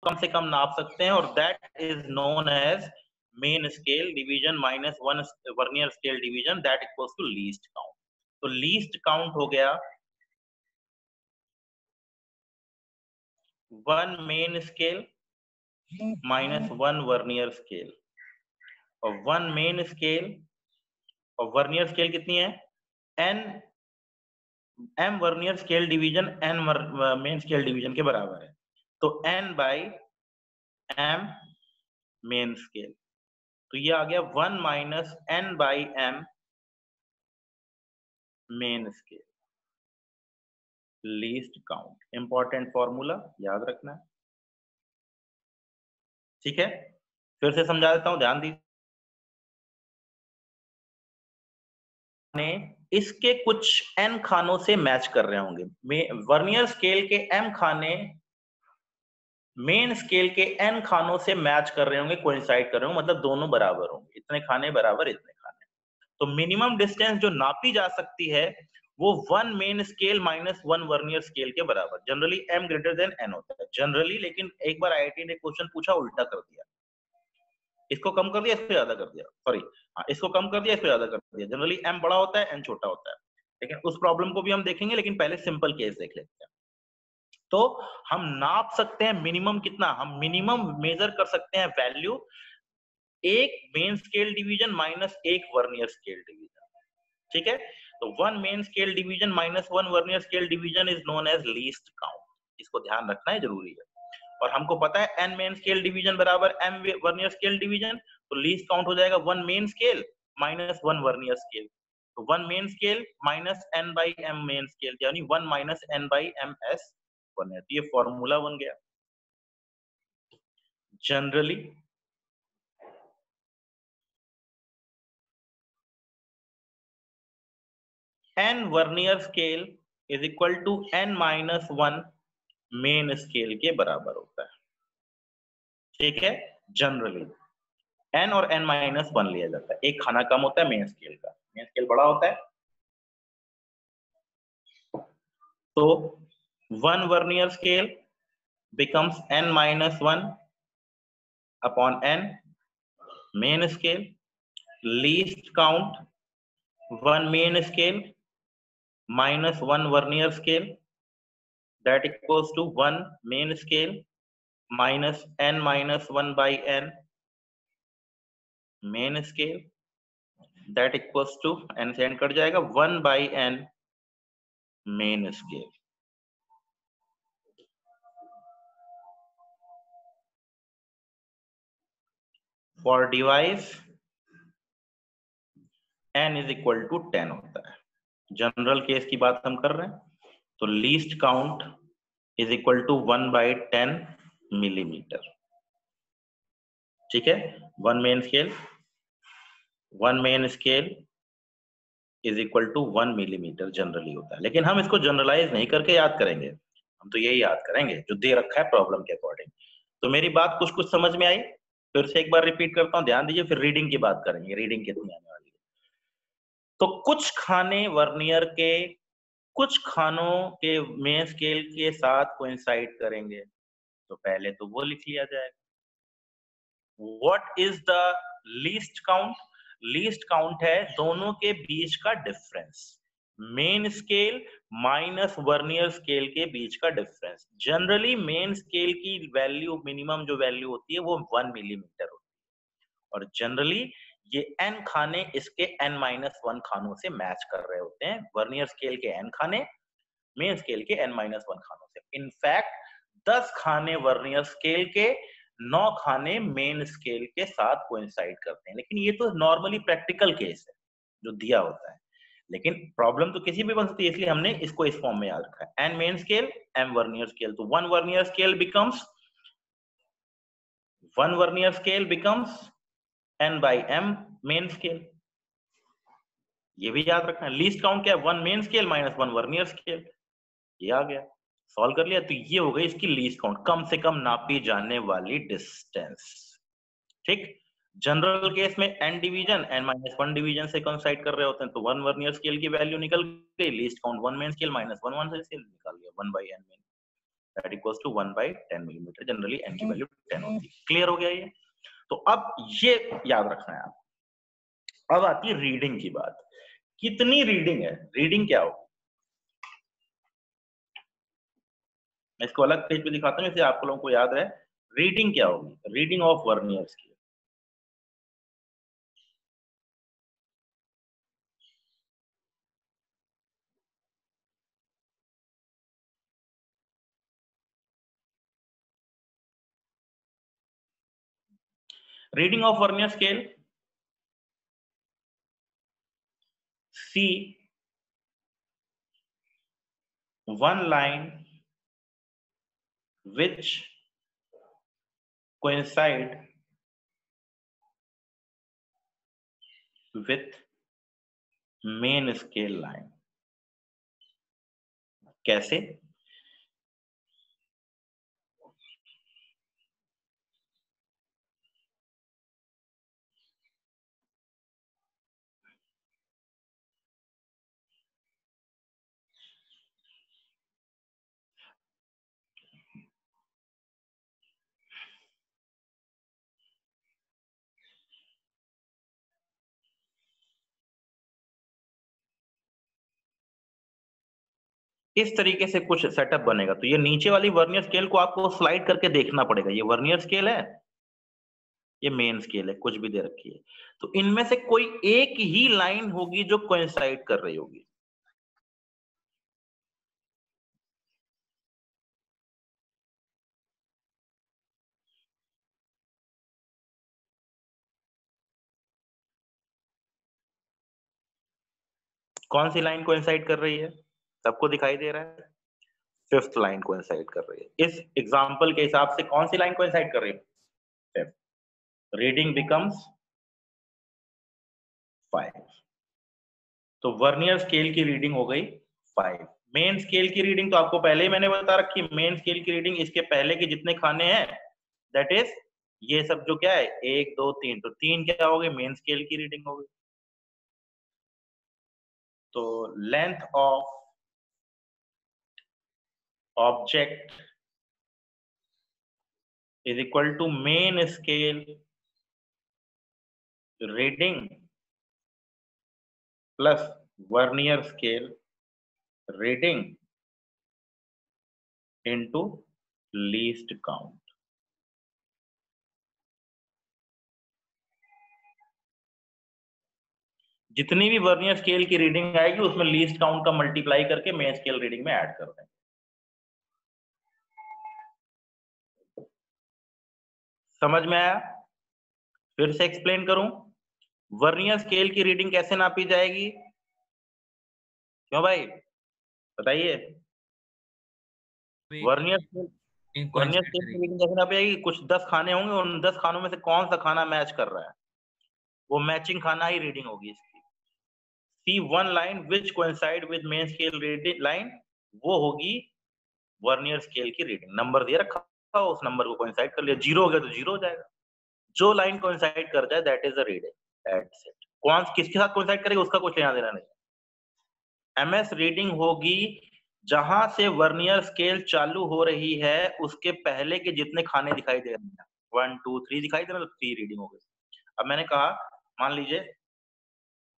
कम से कम नाप सकते हैं, और that is known as main scale division minus one vernier scale division, that equals to least count. तो लीस्ट काउंट हो गया 1 main scale minus 1 vernier scale, और 1 मेन स्केल और वर्नियर स्केल कितनी है, n m vernier scale division n main scale division के बराबर है, तो n by m main scale, तो ये आ गया 1 minus n by m main scale least count. Important formula याद रखना है, ठीक है। फिर से समझा देता हूं, ध्यान दीजिए। इसके कुछ n खानों से मैच कर रहे होंगे, वर्नियर स्केल के m खाने मेन स्केल के n खानों से मैच कर रहे होंगे, कोइंसाइड कर रहे होंगे, मतलब दोनों बराबर होंगे, इतने खाने बराबर इतने खाने। तो मिनिमम डिस्टेंस जो नापी जा सकती है वो 1 main scale minus 1 vernier scale के बराबर, generally m greater than n होता है जनरली, लेकिन एक बार आईआईटी ने क्वेश्चन पूछा उल्टा कर दिया, इसको कम कर दिया इसको ज्यादा कर दिया, सॉरी हाँ इसको कम कर दिया इसको ज्यादा कर दिया, जनरली m बड़ा होता है n छोटा होता है, लेकिन उस प्रॉब्लम को भी हम देखेंगे, लेकिन पहले सिंपल केस देख लेते हैं। तो हम नाप सकते हैं मिनिमम कितना, हम मिनिमम मेजर कर सकते हैं वैल्यू एक मेन स्केल डिवीजन माइनस एक वर्नियर स्केल डिवीजन, ठीक है। तो 1 main scale division minus 1 vernier scale division is known as least count, इसको ध्यान रखना है, जरूरी है। और हमको पता है n मेन स्केल डिवीजन बराबर m वर्नियर स्केल डिवीजन, तो लीस्ट काउंट हो जाएगा 1 main scale minus 1 vernier scale, तो 1 main scale minus n by m main scale, यानी 1 minus n by m s vernier, ये फॉर्मूला बन गया। Generally n vernier scale is equal to n minus 1 main scale के बराबर होता है, ठीक है। जनरली n और n माइनस 1 लिया जाता है, एक खाना कम होता है मेन स्केल का, मेन स्केल बड़ा होता है, तो 1 vernier scale becomes n minus 1 upon n main scale, least count 1 main scale minus 1 vernier scale, that equals to 1 main scale minus n minus 1 by n main scale, that equals to n से n cut जाएगा 1 by n main scale। For device n is equal to 10 होता है, general case की बात हम कर रहे हैं, तो least count is equal to 1 by 10 millimetre, ठीक है। 1 main scale is equal to 1 millimetre generally होता है, लेकिन हम इसको जनरलाइज नहीं करके याद करेंगे, हम तो यही याद करेंगे जो दे रखा है प्रॉब्लम के अकॉर्डिंग। तो मेरी बात कुछ कुछ समझ में आई, फिर से एक बार रिपीट करता हूँ, ध्यान दीजिए, फिर रीडिंग की बात करेंगे, रीडिंग कितनी आने वाली है। तो कुछ खाने वर्नियर के कुछ खानों के मेन स्केल के साथ कोइंसाइड करेंगे, तो पहले तो वो लिख लिया जाएगा। What is the least count, least count है दोनों के बीच का difference, main scale minus vernier scale के बीच का डिफरेंस। जनरली मेन स्केल की वैल्यू मिनिमम जो वैल्यू होती है वो 1 मिलीमीटर होती है, और जनरली ये n खाने इसके n माइनस 1 खानों से मैच कर रहे होते हैं, वर्नियर स्केल के n खाने मेन स्केल के n माइनस 1 खानों से। इनफैक्ट 10 खाने वर्नियर स्केल के 9 खाने मेन स्केल के साथ कोइंसाइड करते हैं, लेकिन ये तो नॉर्मली प्रैक्टिकल केस है जो दिया होता है, लेकिन प्रॉब्लम तो किसी भी बन सकती है, इसलिए हमने इसको इस फॉर्म में याद रखा है, n main scale m vernier scale, तो 1 vernier scale becomes 1 vernier scale becomes n by m main scale, ये भी याद रखना है। लीस्ट काउंट क्या है, 1 main scale minus 1 vernier scale, ये आ गया, सॉल्व कर लिया, तो ये हो गई इसकी लीस्ट काउंट, कम से कम नापी जाने वाली डिस्टेंस, ठीक। जनरल केस में n division n minus 1 division से कोइंसाइड कर रहे होते हैं, तो 1 वर्नियर स्केल की वैल्यू निकल गई, least count 1 main scale minus 1 vernier scale निकाल लिया, 1 by n main, that equals to 1/10 millimetre. Generally n की वैल्यू 10 होती है। क्लियर हो गया ये? तो अब ये याद रखना है आप। अब आती है रीडिंग की बात। कितनी रीडिंग है? रीडिंग क्या होगी? मैं इसको अलग पेज पे दिखाता हूँ, इससे आप लोगों को याद है। रीडिंग क्या होगी? Reading of vernier scale. Reading of vernier scale, see one line which coincide with main scale line। कैसे? इस तरीके से कुछ सेटअप बनेगा। तो ये नीचे वाली वर्नियर स्केल को आपको स्लाइड करके देखना पड़ेगा। ये वर्नियर स्केल है, ये मेन स्केल है, कुछ भी दे रखी है। तो इनमें से कोई एक ही लाइन होगी जो कोइंसाइड कर रही होगी। कौन सी लाइन कोइंसाइड कर रही है? सबको दिखाई दे रहा है? फिफ्थ लाइन कोइंसाइड कर रही है। इस एग्जांपल के हिसाब से कौन सी लाइन कोइंसाइड कर रही है? फिफ्थ। Reading becomes 5। तो वर्नियर स्केल की रीडिंग हो गई 5। मेन स्केल की रीडिंग तो आपको पहले ही मैंने बता रखी। मेन स्केल की रीडिंग इसके पहले के जितने खाने हैं, दैट इज ये सब जो क्या है, 1 2 3। तो 3 क्या हो गई? मेन स्केल की रीडिंग हो गई। तो length of object is equal to main scale reading plus vernier scale reading into least count. जितनी भी वर्नियर स्केल की रीडिंग आएगी उसमें लीस्ट काउंट का मल्टीप्लाई करके मेन स्केल रीडिंग में ऐड कर देंगे। समझ में आया? फिर से एक्सप्लेन करूं, वर्नियर स्केल की रीडिंग कैसे नापी जाएगी? क्यों भाई, बताइए। वर्नियर स्केल वर्नियर स्केल की रीडिंग कैसे नापी जाएगी? कुछ 10 खाने होंगे, उन 10 खानों में से कौन सा खाना मैच कर रहा है, वो मैचिंग खाना ही रीडिंग होगी इसकी। See one line which coincide with main scale reading line, वो होगी वर्नियर स्केल की रीडिंग। नंबर दिया रखा, उस नंबर को कोइंसाइड कर लिया। 0 हो गया तो 0 हो जाएगा। जो लाइन कोइंसाइड कर जाए that is a reading. That's it. कौन किसके साथ कोइंसाइड करेगा उसका कुछ लेना देना नहीं। एमएस रीडिंग होगी जहां से वर्नियर स्केल चालू हो रही है उसके पहले के जितने खाने दिखाई दे रहे हैं, 1 2 3 दिखाई दे रहे हैं, तो 3 रीडिंग हो गई। अब मैंने कहा, मान लीजिए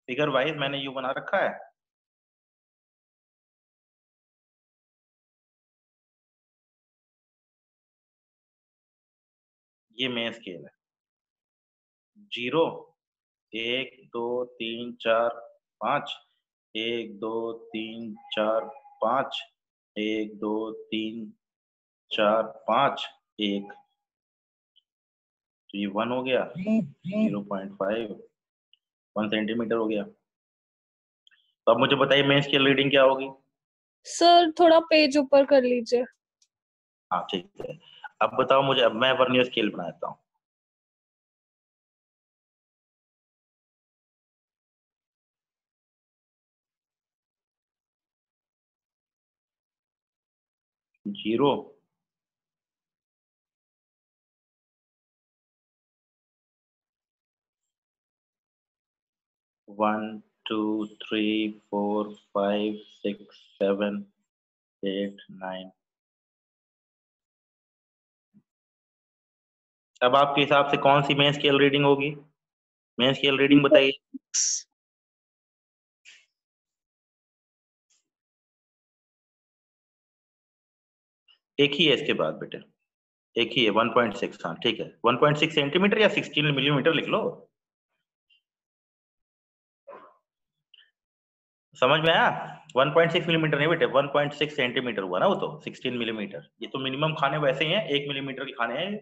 फिगर वाइज मैंने यू बना रखा है। ये मेन स्केल है। 0 1 2 3 4 5, 1 2 3 4 5, 1 2 3 4 5, 1। तो ये 1 हो गया, 0.5 1 सेंटीमीटर हो गया। तो अब मुझे बताइए मेन स्केल रीडिंग क्या होगी? सर थोड़ा पेज ऊपर कर लीजिए। हाँ ठीक है। अब बताओ मुझे, अब मैं वर्नियर स्केल बनाता हूँ। जीरो, 1 2 3 4 5 6 7 8 9 अब आपके हिसाब से कौन सी मेन स्केल रीडिंग होगी? मेन स्केल रीडिंग बताइए। एक ही है इसके बाद बेटे, एक ही है 1.6। हाँ ठीक है, 1.6 सेंटीमीटर या 16 मिलीमीटर लिख लो। समझ में आया? 1.6 मिलीमीटर नहीं बेटे, 1.6 सेंटीमीटर हुआ ना वो तो, 16 मिलीमीटर। ये तो मिनिमम खाने वैसे ही हैं, 1 मिलीमीटर के खाने हैं।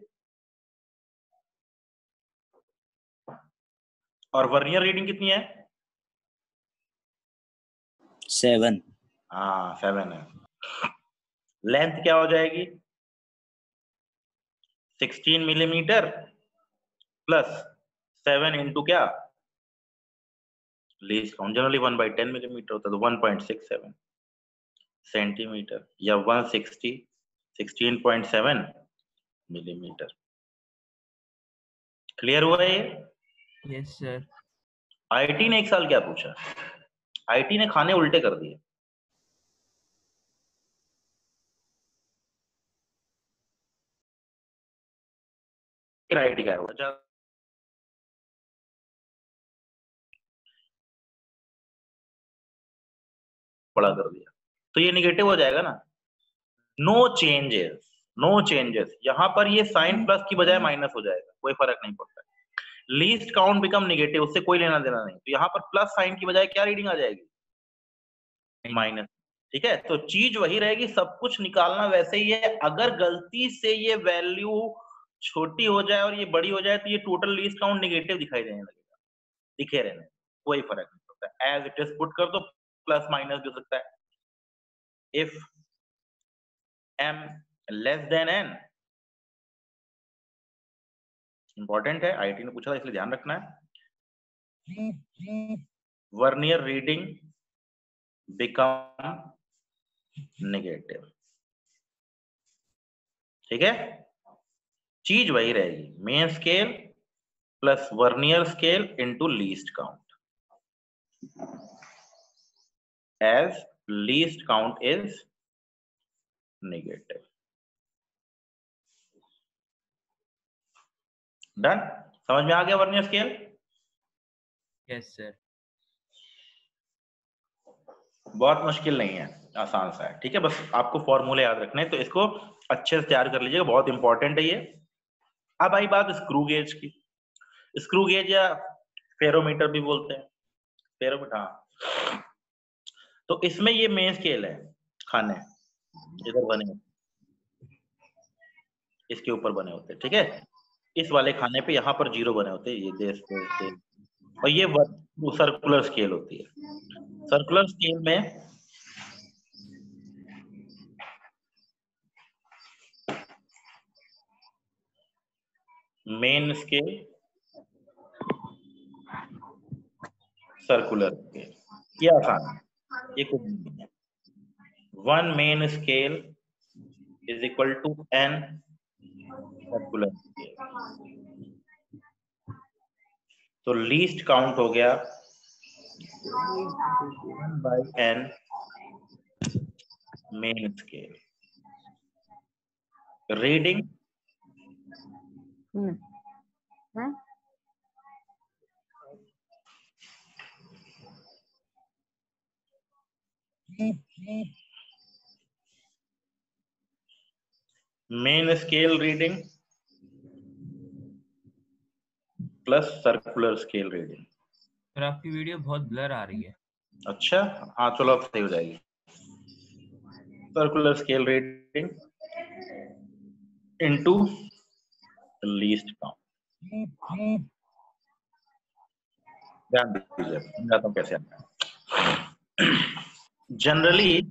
और वर्नियर रीडिंग कितनी है? 7। हाँ 7 है। लेंथ क्या हो जाएगी? 16 मिलीमीटर प्लस 7 इंटू क्या? लीस्ट काउंट, जनरली 1/10 मिलीमीटर होता है, तो 1.67 सेंटीमीटर या 160 16.7 मिलीमीटर। क्लियर हुआ ये? Yes sir. आईटी ने एक साल क्या पूछा? आईटी ने खाने उल्टे कर दिए। आईटी क्या हुआ? बड़ा कर दिया, तो ये निगेटिव हो जाएगा ना। No changes, no changes. यहां पर ये साइन प्लस की बजाय माइनस हो जाएगा, कोई फर्क नहीं पड़ता। लीस्ट काउंट बिकम नेगेटिव, उससे कोई लेना देना नहीं। तो यहाँ पर प्लस साइन की बजाय क्या रीडिंग आ जाएगी? माइनस। ठीक है, तो चीज वही रहेगी, सब कुछ निकालना वैसे ही है। अगर गलती से ये वैल्यू छोटी हो जाए और ये बड़ी हो जाए, तो ये टोटल लीस्ट काउंट नेगेटिव दिखाई देने लगेगा, दिखे रहने, कोई फर्क नहीं पड़ता। एज इट इज पुट कर दो, प्लस माइनस भी हो सकता है। If m less than n, important है, आईटी ने पूछा था इसलिए ध्यान रखना है। Vernier reading become negative. ठीक है, चीज वही रहेगी, main scale plus vernier scale into least count, as least count is negative. Done? समझ में आ गया वर्नियर स्केल? Yes sir. बहुत मुश्किल नहीं है, आसान सा है। ठीक है, बस आपको फॉर्मूले याद रखने हैं, तो इसको अच्छे से तैयार कर लीजिएगा, बहुत इंपॉर्टेंट है ये। अब आई बात स्क्रू गेज की। स्क्रू गेज या फेरोमीटर भी बोलते हैं, फेरोमीटर। हाँ, तो इसमें ये मेन स्केल है, खाने इधर बने होते, इसके ऊपर बने होते हैं। ठीक है, इस वाले खाने पे यहाँ पर 0 बने होते हैं, ये देश पे। और ये सर्कुलर स्केल होती है। सर्कुलर स्केल में मेन स्केल, सर्कुलर स्केल, ये आसान है, ये कुछ नहीं है। 1 main scale is equal to n circular scale. तो लीस्ट काउंट हो गया 1/n main scale. Reading main scale reading plus circular scale reading. Sir आपकी वीडियो बहुत ब्लर आ रही है। अच्छा, हाँ चलो अब सही हो जाएगी। Circular scale reading into least count. ध्यान दीजिए, समझाता हूँ कैसे आता है। जनरली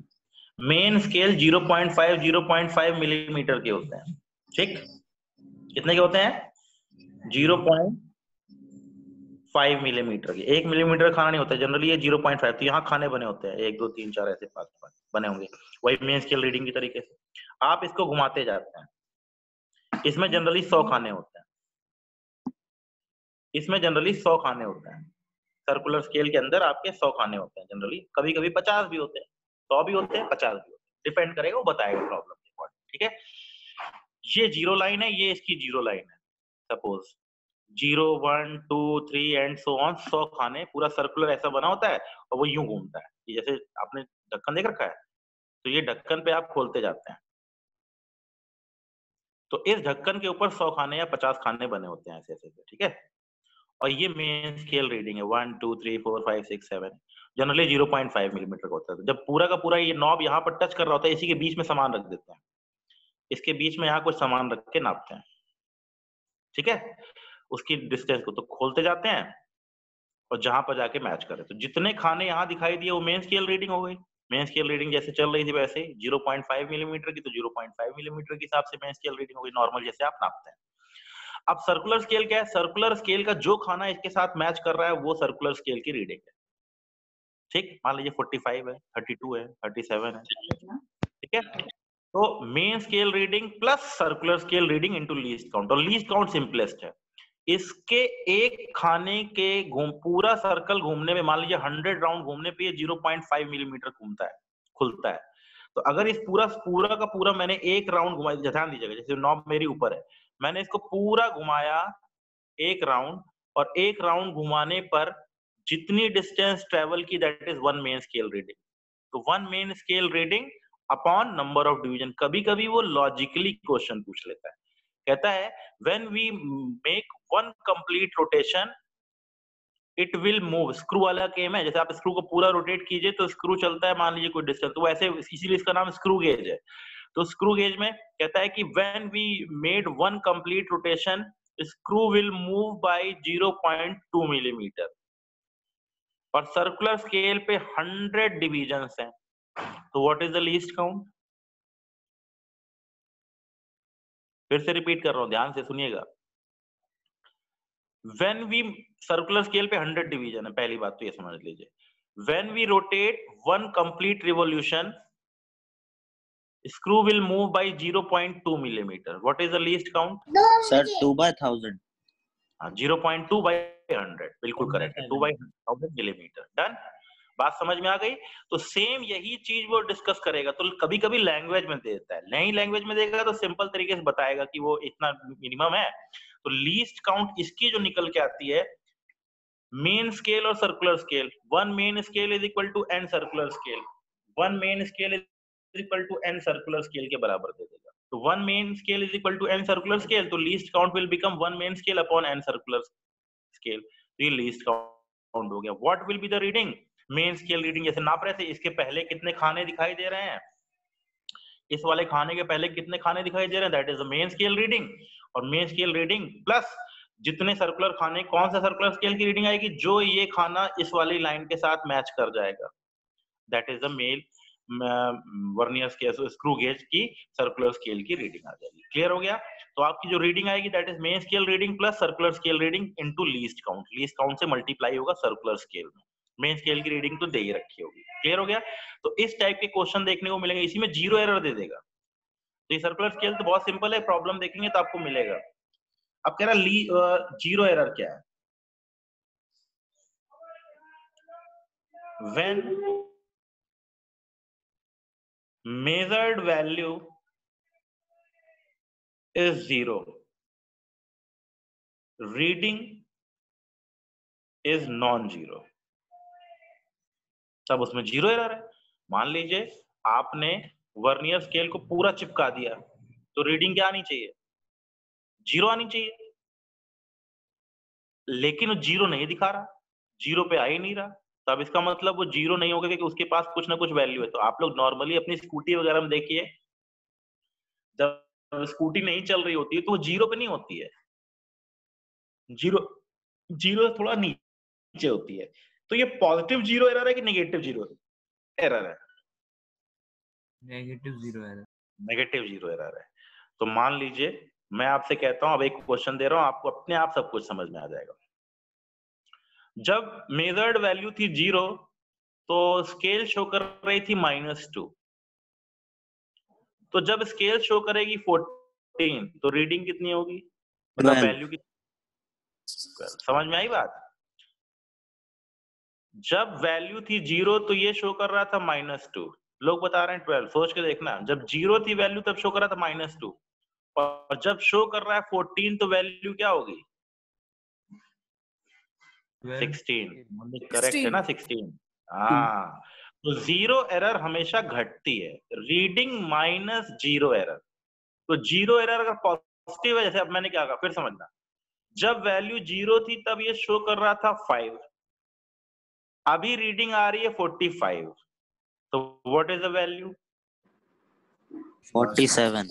मेन स्केल 0.5 0.5 मिलीमीटर के होते हैं। ठीक, कितने के होते हैं? 0.5 मिलीमीटर के। 1 मिलीमीटर खाना नहीं होता है जनरली, ये 0.5। तो यहाँ खाने बने होते हैं, 1 2 3 4 ऐसे 5 बने होंगे, वही मेन स्केल रीडिंग की तरीके से। आप इसको घुमाते जाते हैं, इसमें जनरली 100 खाने होते हैं, इसमें जनरली 100 खाने होते हैं। सर्कुलर स्केल के अंदर आपके 100 खाने होते हैं जनरली, कभी कभी 50 भी होते हैं, 100 भी होते हैं, 50 भी होते हैं, डिपेंड करेगा, वो बताएगा प्रॉब्लम के अकॉर्डिंग। ठीक है, ये 0 लाइन है, ये इसकी 0 लाइन है। सपोज 0 1 2 3 एंड सो ऑन 100 खाने, पूरा सर्कुलर ऐसा बना होता है और वो यूं घूमता है। ये जैसे आपने ढक्कन देख रखा है, तो ये ढक्कन पे आप खोलते जाते हैं, तो इस ढक्कन के ऊपर 100 खाने या 50 खाने बने होते हैं ऐसे ऐसे, ठीक है। और ये मेन स्केल रीडिंग है 1 2 3 4 5 6 7, जनरली 0.5 मिलीमीटर का होता है। जब पूरा का पूरा ये नॉब यहाँ पर टच कर रहा होता है, इसी के बीच में सामान रख देते हैं, इसके बीच में यहाँ कुछ सामान रख के नापते हैं, ठीक है। उसकी डिस्टेंस को तो खोलते जाते हैं और जहां पर जाके मैच करें, तो जितने खाने यहाँ दिखाई दिए वो मेन स्केल रीडिंग हो गई। मेन स्केल रीडिंग जैसे चल रही थी वैसे 0.5 मिलीमीटर की, तो 0.5 मिलीमीटर के हिसाब से मेन स्केल रीडिंग हो गई, नॉर्मल जैसे आप नापते हैं। अब सर्कुलर स्केल क्या है? सर्कुलर स्केल का जो खाना इसके साथ मैच कर रहा है वो सर्कुलर स्केल की रीडिंग है, ठीक। मान लीजिए 45 है, 32 है, 37 है, ठीक है। तो main scale reading plus circular scale reading into least count, और लीस्ट काउंट सिंपलेस्ट है। इसके एक खाने के पूरा सर्कल घूमने में, मान लीजिए 100 राउंड घूमने पे ये 0.5 मिलीमीटर घूमता है, खुलता है। तो अगर इस पूरा का पूरा मैंने एक राउंड घुमाया, ध्यान दीजिएगा, जैसे नॉब मेरी ऊपर है, मैंने इसको पूरा घुमाया एक राउंड, और एक राउंड घुमाने पर जितनी डिस्टेंस ट्रेवल की, that is one main scale reading. तो one main scale reading upon number of division. कभी कभी वो लॉजिकली क्वेश्चन पूछ लेता है, कहता है when we make one complete rotation it will move. Screw वाला गेम है, जैसे आप स्क्रू को पूरा रोटेट कीजिए तो स्क्रू चलता है, मान लीजिए कोई डिस्टेंस, तो वैसे इसीलिए इसका नाम स्क्रू गेज है। तो स्क्रू गेज में कहता है कि when we made one complete rotation screw will move by 0.2 millimetre, और सर्कुलर स्केल पे 100 डिविजन्स हैं, तो what is the least count? फिर से रिपीट कर रहा हूं, ध्यान से सुनिएगा। व्हेन वी, सर्कुलर स्केल पे 100 डिवीजन है, पहली बात तो ये समझ लीजिए। When we rotate one complete revolution screw will move by 0.2 millimeter. What is the least count? Sir, 2/1000. 0.2 by 100, बिल्कुल करेक्ट है, 2 by 1000 मिलीमीटर। डन, बात समझ में आ गई। तो सेम यही चीज वो डिस्कस करेगा, तो कभी कभी लैंग्वेज में दे देता है, नई लैंग्वेज में देगा तो सिंपल तरीके से बताएगा कि वो इतना मिनिमम है। तो लीस्ट काउंट इसकी जो निकल के आती है, मेन स्केल और circular scale, one main scale is equal to N circular scale, one main scale is equal to N circular scale के बराबर दे देगा। तो one main scale is equal to N circular scale, तो least count will become one main scale upon N circular scale, तो ये least count हो गया। What will be the reading? Main scale reading जैसे नाप रहे थे, इसके पहले कितने खाने दिखाई दे रहे हैं, इस वाले खाने के पहले कितने खाने दिखाई दे रहे हैं, that is the main scale reading. और मेन स्केल रीडिंग प्लस जितने सर्कुलर खाने, कौन सा सर्कुलर स्केल की रीडिंग आएगी, जो ये खाना इस वाली लाइन के साथ मैच कर जाएगा, that is the main vernier scale, screw gauge की सर्कुलर स्केल की रीडिंग आ जाएगी। क्लियर हो गया? तो आपकी जो रीडिंग आएगी that is main scale reading plus circular scale reading into least count, least count से मल्टीप्लाई होगा सर्कुलर स्केल में, मेन स्केल की रीडिंग तो दे ही रखी होगी। क्लियर हो गया? तो इस टाइप के क्वेश्चन देखने को मिलेंगे, इसी में जीरो एरर दे देगा। तो ये सर्कुलर स्केल तो बहुत सिंपल है, प्रॉब्लम देखेंगे तो आपको मिलेगा। अब कह रहा जीरो एरर क्या है? when measured value is 0, reading is non-zero, तब उसमें जीरो एरर है। मान लीजिए आपने वर्नियर स्केल को पूरा चिपका दिया, तो रीडिंग क्या आनी चाहिए? जीरो आनी चाहिए, लेकिन वो जीरो नहीं दिखा रहा, जीरो पे आ ही नहीं रहा, तब इसका मतलब वो जीरो नहीं होगा, क्योंकि उसके पास कुछ ना कुछ वैल्यू है। तो आप लोग नॉर्मली अपनी स्कूटी वगैरह में देखिए, जब स्कूटी नहीं चल रही होती है तो वो जीरो पे नहीं होती है, जीरो जीरो थोड़ा नीचे होती है। तो ये पॉजिटिव जीरो एरर है कि नेगेटिव जीरो एरर है? Negative zero error. Negative zero error है। तो मान लीजिए मैं आपसे कहता हूं, अब एक क्वेश्चन दे रहा हूं, आपको अपने आप सब कुछ समझ में आ जाएगा। जब मेजर्ड वैल्यू थी 0 तो स्केल शो कर रही थी -2, तो जब स्केल शो करेगी 14 तो रीडिंग कितनी होगी, मतलब वैल्यू की? समझ में आई बात? जब वैल्यू थी 0 तो ये शो कर रहा था -2, लोग बता रहे हैं 12, सोच के देखना। जब 0 थी वैल्यू तब शो कर रहा था -2, और जब शो कर रहा है 14 तो वैल्यू क्या होगी? 16। करेक्ट है ना? 16। हाँ, तो जीरो एरर हमेशा घटती है, रीडिंग माइनस जीरो एरर। तो जीरो एरर अगर पॉजिटिव है, जैसे अब मैंने क्या कहा फिर समझना, जब वैल्यू जीरो थी तब ये शो कर रहा था 5, अभी रीडिंग आ रही है 45, तो व्हाट इज द वैल्यू? 47।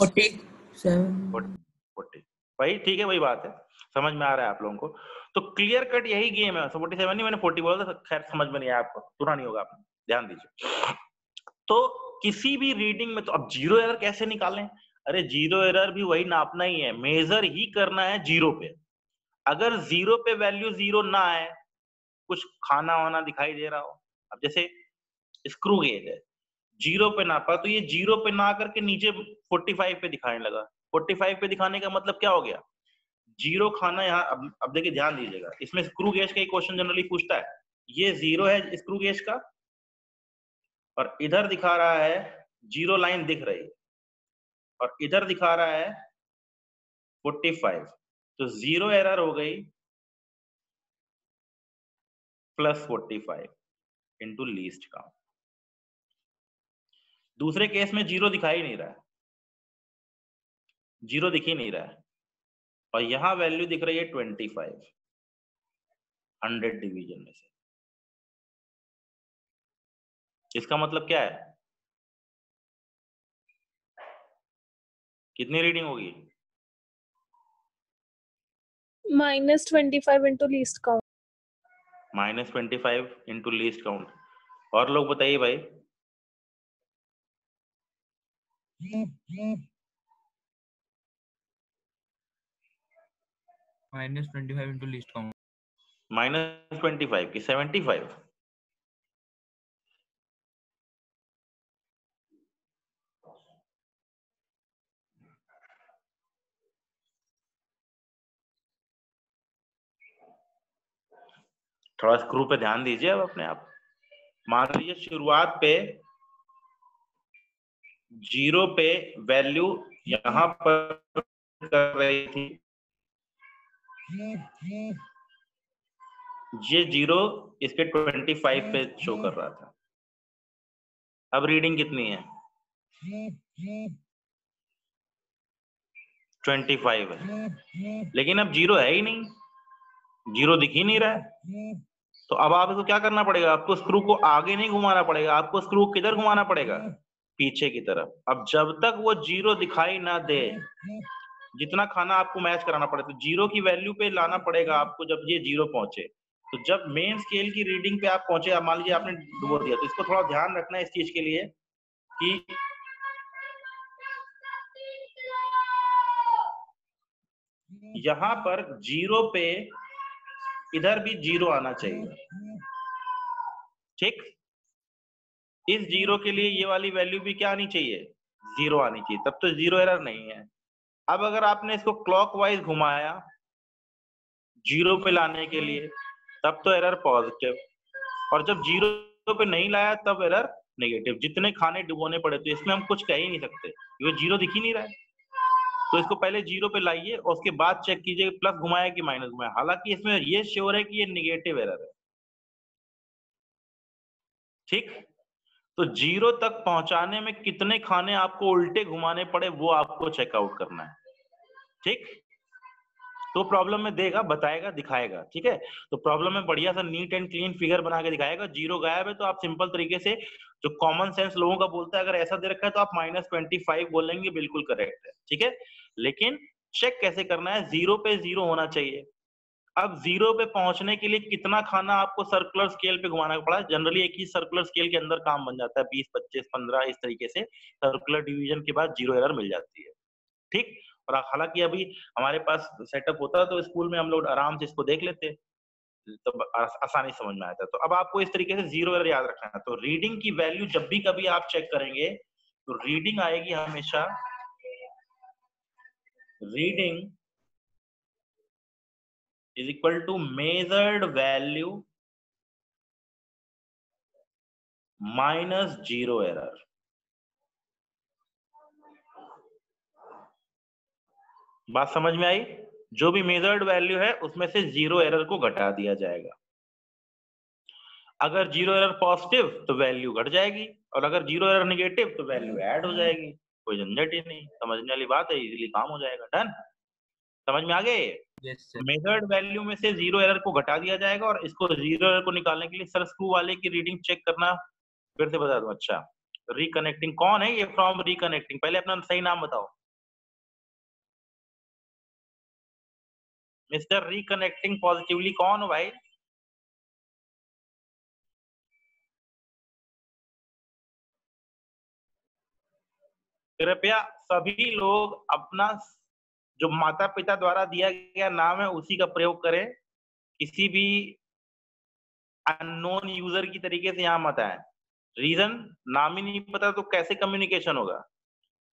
40। भाई ठीक है, वही बात है, समझ में आ रहा है आप लोगों को? तो क्लियर कट यही गेम है। 47 नहीं, मैंने 40 बोला था, खैर समझ में नहीं आया आपको, सुना नहीं होगा आपने, ध्यान दीजिए। तो किसी भी रीडिंग में तो अब जीरो एरर कैसे निकालें? अरे जीरो एरर भी वही नापना ही है, मेजर ही करना है जीरो पे। अगर जीरो पे वैल्यू जीरो ना आए, कुछ खाना वाना दिखाई दे रहा हो, अब जैसे स्क्रू गेज है, जीरो पे नापा तो ये जीरो पे ना करके नीचे 45 पे दिखाने लगा। 45 पे दिखाने का मतलब क्या हो गया? जीरो खाना यहाँ, अब देखिए ध्यान दीजिएगा, इसमें स्क्रू गेज का एक क्वेश्चन जनरली पूछता है, ये जीरो है स्क्रू गेज का, और इधर दिखा रहा है जीरो लाइन दिख रही है, और इधर दिखा रहा है 45, तो जीरो एरर हो गई प्लस 45 इंटू लीस्ट काउंट। दूसरे केस में जीरो दिखाई नहीं रहा है, जीरो दिख ही नहीं रहा है, और यहां वैल्यू दिख रही है 25 100 डिवीजन में से। इसका मतलब क्या है? कितनी रीडिंग होगी? -25 into least count. -25 into least count. और लोग बताइए भाई। -25 into least count। -25 की 75? थोड़ा स्क्रू पे ध्यान दीजिए अब अपने आप। मान लीजिए शुरुआत पे जीरो पे वैल्यू यहां पर कर रही थी, ये जीरो इसके 25 पे शो कर रहा था। अब रीडिंग कितनी है? 25 है, लेकिन अब जीरो है ही नहीं, जीरो दिख ही नहीं रहा है। तो अब आपको क्या करना पड़ेगा? आपको स्क्रू को आगे नहीं घुमाना पड़ेगा, आपको स्क्रू किधर घुमाना पड़ेगा? पीछे की तरफ। अब जब तक वो जीरो दिखाई ना दे, जितना खाना आपको मैच कराना पड़े, तो जीरो की वैल्यू पे लाना पड़ेगा आपको जब ये जीरो पहुंचे। तो जब मेन स्केल की रीडिंग पे आप पहुंचे, मान लीजिए आपने डुबो दिया, तो इसको थोड़ा ध्यान रखना है इस चीज के लिए कि यहां पर जीरो पे इधर भी जीरो आना चाहिए, ठीक? इस जीरो के लिए ये वाली वैल्यू भी क्या आनी चाहिए? जीरो आनी चाहिए, तब तो जीरो एरर नहीं है। अब अगर आपने इसको क्लॉकवाइज घुमाया जीरो पे लाने के लिए, तब तो एरर पॉजिटिव, और जब जीरो पे नहीं लाया तब एरर नेगेटिव। जितने खाने डुबोने पड़े, तो इसमें हम कुछ कह ही नहीं सकते, ये जीरो दिख ही नहीं रहा है। तो इसको पहले जीरो पे लाइए और उसके बाद चेक कीजिए प्लस घुमाया कि माइनस घुमाया। हालांकि इसमें ये श्योर है कि ये नेगेटिव एरर है, ठीक? तो जीरो तक पहुंचाने में कितने खाने आपको उल्टे घुमाने पड़े, वो आपको चेकआउट करना है, ठीक? तो प्रॉब्लम में देगा, बताएगा, दिखाएगा, ठीक है? तो प्रॉब्लम में बढ़िया सा नीट एंड क्लीन फिगर बना के दिखाएगा। जीरो गायब है तो आप सिंपल तरीके से, जो कॉमन सेंस लोगों का बोलता है, अगर ऐसा दे रखा है तो आप -25 बोलेंगे, बिल्कुल करेक्ट है, ठीक है? लेकिन चेक कैसे करना है? जीरो पे जीरो होना चाहिए। अब जीरो पे पहुंचने के लिए कितना खाना आपको सर्कुलर स्केल पे घुमाना पड़ा? जनरली एक ही सर्कुलर स्केल के अंदर काम बन जाता है, 20, 25, 15 इस तरीके से सर्कुलर डिवीजन के बाद जीरो एरर मिल जाती है, ठीक? और हालांकि अभी हमारे पास सेटअप होता तो स्कूल में हम लोग आराम से इसको देख लेते, तो आसानी समझ में आता। तो अब आपको इस तरीके से जीरो एरर याद रखना है। तो रीडिंग की वैल्यू जब भी कभी आप चेक करेंगे, तो रीडिंग आएगी हमेशा, reading is equal to measured value minus zero error. बात समझ में आई? जो भी मेजर्ड वैल्यू है उसमें से जीरो एरर को घटा दिया जाएगा। अगर जीरो एरर पॉजिटिव तो वैल्यू घट जाएगी, और अगर जीरो एरर नेगेटिव तो वैल्यू ऐड हो जाएगी। कोई झंझट ही नहीं, समझने वाली बात है, इजीली काम हो जाएगा। डन, समझ में आ गए? Yes, sir. मेजर्ड वैल्यू में से जीरो एरर को घटा दिया जाएगा, और इसको जीरो एरर को निकालने के लिए सर स्क्रू वाले की रीडिंग चेक करना फिर से बता दूं। अच्छा, रिकनेक्टिंग कौन है ये? फ्रॉम रिकनेक्टिंग, पहले अपना सही नाम बताओ। मिस्टर रिकनेक्टिंग पॉजिटिवली कौन हो भाई? कृपया सभी लोग अपना जो माता पिता द्वारा दिया गया नाम है उसी का प्रयोग करें। किसी भी अननोन यूजर की तरीके से यहाँ मत आए। रीजन, नाम ही नहीं पता तो कैसे कम्युनिकेशन होगा?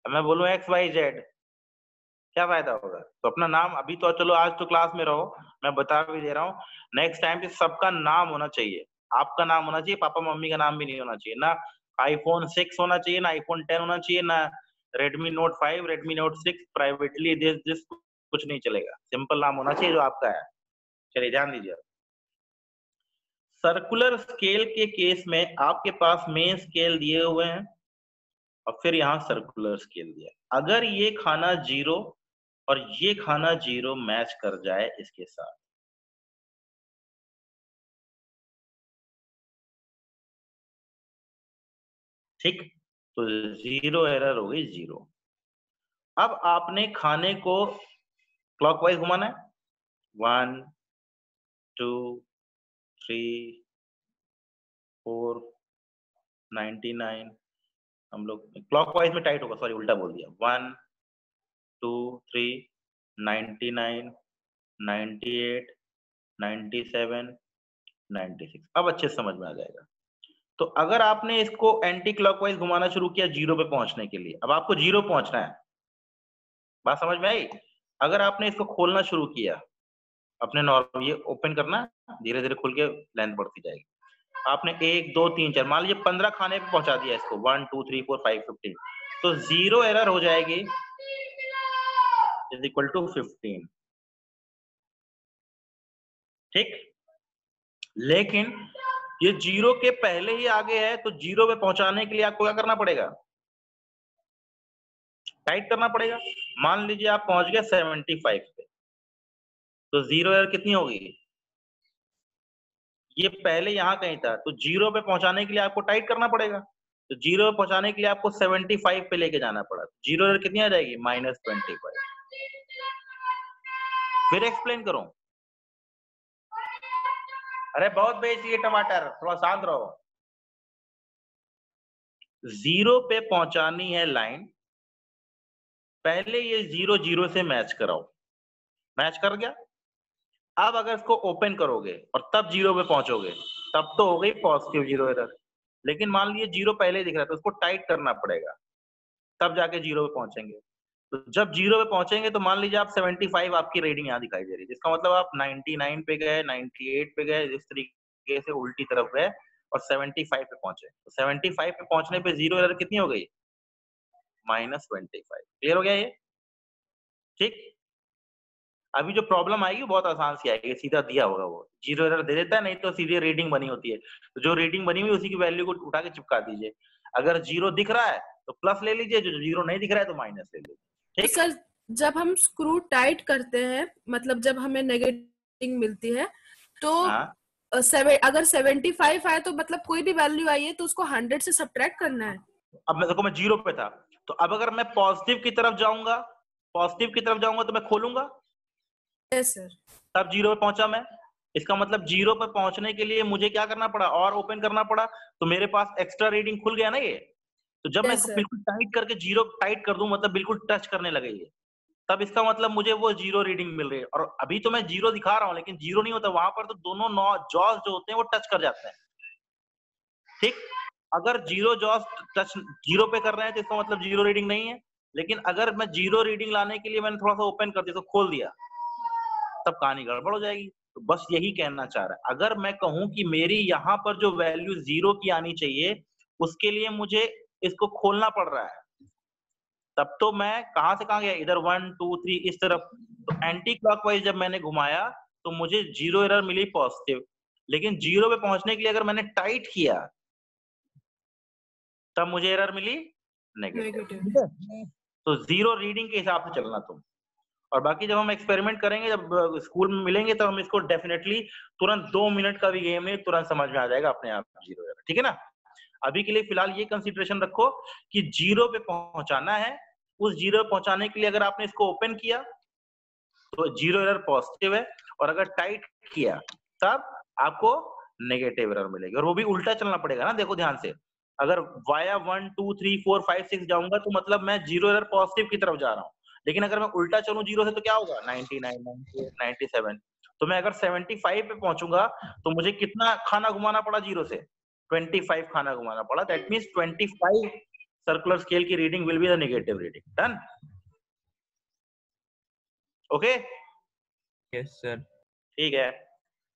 मैं बोलूं XYZ, क्या फायदा होगा? तो अपना नाम अभी तो चलो, आज तो क्लास में रहो, मैं बता भी दे रहा हूँ, नेक्स्ट टाइम से सबका नाम होना चाहिए। आपका नाम होना चाहिए, पापा मम्मी का नाम भी नहीं होना चाहिए। ना iPhone 6 होना चाहिए, ना iPhone 10 होना चाहिए, ना Redmi Note 5, Redmi Note 6 privately this कुछ नहीं चलेगा। सिंपल नाम होना चाहिए जो आपका है। चलिए ध्यान दीजिए। सर्कुलर स्केल के केस में आपके पास मेन स्केल दिए हुए हैं और फिर यहाँ सर्कुलर स्केल दिया। अगर ये खाना 0 और ये खाना 0 मैच कर जाए इसके साथ, ठीक, तो 0 एरर हो गई 0। अब आपने खाने को क्लॉकवाइज घुमाना है, 1 2 3 4 99, हम लोग क्लॉकवाइज में टाइट होगा, सॉरी उल्टा बोल दिया। 1 2 3 99 98 97 96। अब अच्छे से समझ में आ जाएगा। तो अगर आपने इसको एंटी क्लॉकवाइज घुमाना शुरू किया 0 पे पहुंचने के लिए, अब आपको 0 पहुंचना है। बात समझ में आई? अगर आपने इसको खोलना शुरू किया, अपने नॉर्मल ये ओपन करना, धीरे धीरे खुल के लेंथ बढ़ती जाएगी। आपने 1 2 3 4 मान लीजिए 15 खाने पे पहुंचा दिया इसको, 1 2 3 4 5 15, तो 0 एरर हो जाएगी इज इक्वल टू 15। ठीक, लेकिन ये 0 के पहले ही आगे है, तो 0 पे पहुंचाने के लिए आपको क्या करना पड़ेगा? टाइट करना पड़ेगा। मान लीजिए आप पहुंच गए 75 पे, तो 0 एरर कितनी होगी? ये पहले यहाँ कहीं था, तो 0 पे पहुंचाने के लिए आपको टाइट करना पड़ेगा। तो 0 पे पहुंचाने के लिए आपको 75 पे लेके जाना पड़ा। 0 एरर कितनी आ जाएगी? -25। फिर एक्सप्लेन करूं? अरे बहुत बेची है टमाटर, थोड़ा शांत रहो। 0 पे पहुंचानी है लाइन, पहले ये 0 0 से मैच कराओ। मैच कर गया। अब अगर इसको ओपन करोगे और तब 0 पे पहुंचोगे, तब तो हो गई पॉजिटिव 0 एरर। लेकिन मान लीजिए 0 पहले ही दिख रहा है, तो उसको टाइट करना पड़ेगा, तब जाके 0 पे पहुंचेंगे। तो जब 0 पे पहुंचेंगे तो मान लीजिए आप 75 आपकी रेटिंग यहाँ दिखाई दे रही है, जिसका मतलब आप 99 पे गए, 98 पे गए, इस तरीके से उल्टी तरफ गए और 75 पे पहुंचे। तो 75 पे पहुंचने पे 0 एरर कितनी हो गई? -25। क्लियर हो गया ये? ठीक, अभी जो प्रॉब्लम आएगी बहुत आसान सी आएगी, सीधा दिया होगा वो 0 एरर दे देता है, नहीं तो सीधे रीडिंग बनी होती है। तो जो रीडिंग बनी हुई उसी की वैल्यू को उठा के चिपका दीजिए। अगर 0 दिख रहा है तो प्लस ले लीजिए, जो 0 नहीं दिख रहा है तो माइनस ले लीजिए। ठीक, सर जब हम स्क्रू टाइट करते हैं, मतलब जब हमें नेगेटिव मिलती है, तो हाँ, अगर 75 आए तो मतलब कोई भी वैल्यू आई है तो उसको 100 से सब्ट्रैक्ट करना है। अब मैं देखो, मैं 0 पे था, तो अब अगर मैं पॉजिटिव की तरफ जाऊंगा, तो मैं खोलूंगा, यस सर। तब 0 पे पहुंचा मैं। इसका मतलब 0 पे पहुंचने के लिए मुझे क्या करना पड़ा? और ओपन करना पड़ा, तो मेरे पास एक्स्ट्रा रीडिंग खुल गया ना ये। तो जब मैं Yes, इसको sir. बिल्कुल टाइट करके 0 टाइट कर दूं, मतलब बिल्कुल टच करने लगे ये, तब इसका मतलब मुझे वो 0 रीडिंग मिल रही है। और अभी तो मैं 0 दिखा रहा हूं, लेकिन 0 नहीं होता वहां पर, तो दोनों जॉस जो होते हैं वो टच कर जाते हैं। ठीक, अगर 0 जॉस टच 0 पे कर रहे हैं तो इसका मतलब 0 रीडिंग नहीं है। लेकिन अगर मैं 0 रीडिंग लाने के लिए मैंने थोड़ा सा ओपन कर दिया, तो खोल दिया, तब कहानी गड़बड़ हो जाएगी। तो बस यही कहना चाह रहा है। अगर मैं कहूं कि मेरी यहाँ पर जो वैल्यू 0 की आनी चाहिए, उसके लिए मुझे इसको खोलना पड़ रहा है, तब तो मैं कहां से कहां गया, इधर 1 2 3 इस तरफ, तो एंटी क्लॉकवाइज जब मैंने घुमाया तो मुझे 0 एरर मिली पॉजिटिव, लेकिन 0 पे पहुंचने के लिए अगर मैंने टाइट किया तब मुझे एरर मिली नेगेटिव। ठीक है, तो 0 रीडिंग के हिसाब से चलना तुम। और बाकी जब हम एक्सपेरिमेंट करेंगे, जब स्कूल में मिलेंगे, तो हम इसको डेफिनेटली तुरंत 2 मिनट का भी गेम नहीं, तुरंत समझ में आ जाएगा अपने आप 0 एरर। ठीक है ना, अभी के लिए फिलहाल ये कंसीडरेशन रखो कि 0 पे पहुंचाना है। उस 0 पे पहुंचाने के लिए अगर आपने इसको ओपन किया तो 0 एरर पॉजिटिव है, और अगर टाइट किया तब आपको नेगेटिव एरर मिलेगी, और वो भी उल्टा चलना पड़ेगा ना। देखो ध्यान से, अगर वाया 1 2 3 4 5 6 जाऊंगा तो मतलब मैं 0 एरर पॉजिटिव की तरफ जा रहा हूँ, लेकिन अगर मैं उल्टा चलूं 0 से तो क्या होगा, 99 98 97। तो मैं अगर 75 पे पहुंचूंगा तो मुझे कितना खाना घुमाना पड़ा 0 से, 25 खाना घुमाना पड़ा। दैट मींस 25 सर्कुलर स्केल की reading will be the negative reading. Done? Okay, Yes, sir. ठीक है।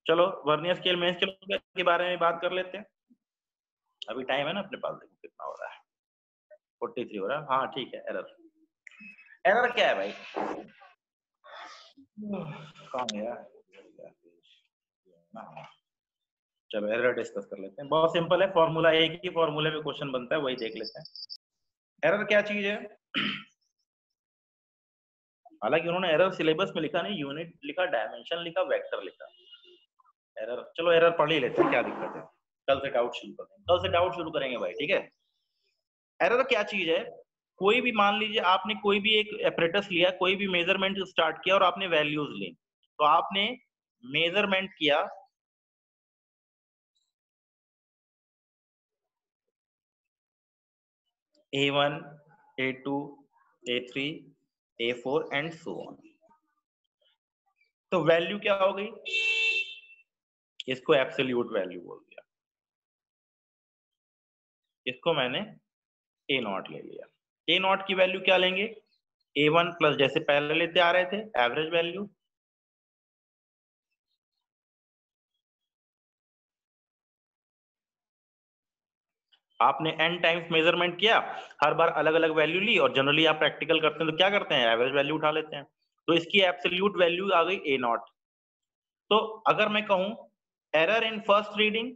चलो वर्नियर स्केल मेन स्केल के बारे में बात कर लेते हैं। अभी टाइम है ना अपने पास, देखो कितना हो रहा है, 43 हो रहा है। हाँ ठीक है। एरर, एरर क्या है भाई? कहाँ गया? चलो एरर डिस्कस कर लेते हैं। बहुत सिंपल है, फॉर्मूला एक ही फॉर्मूले पे क्वेश्चन बनता है, वही देख लेते हैं। एरर क्या चीज है? हालांकि उन्होंने एरर सिलेबस में लिखा नहीं, यूनिट लिखा, डायमेंशन लिखा, वेक्टर लिखा। एरर, चलो एरर पढ़ ही लेते हैं, क्या दिक्कत है। कल से डाउट शुरू करेंगे, कल से डाउट शुरू करेंगे भाई। ठीक है, एरर क्या चीज है? कोई भी, मान लीजिए आपने कोई भी एक एपरेटस लिया, कोई भी मेजरमेंट स्टार्ट किया और आपने वैल्यूज ली, तो आपने मेजरमेंट किया A1 A2 A3 A4 and so on. तो वैल्यू क्या हो गई? इसको एब्सोल्यूट वैल्यू बोल दिया, इसको मैंने A0 ले लिया। A0 की वैल्यू क्या लेंगे? A1 प्लस, जैसे पहले लेते आ रहे थे, एवरेज वैल्यू, आपने n टाइम्स मेजरमेंट किया, हर बार अलग अलग वैल्यू ली, और जनरली आप प्रैक्टिकल करते हैं तो क्या करते हैं, एवरेज वैल्यू उठा लेते हैं। तो इसकी एब्सोल्यूट वैल्यू आ गई A0। तो अगर मैं कहूं error in first reading,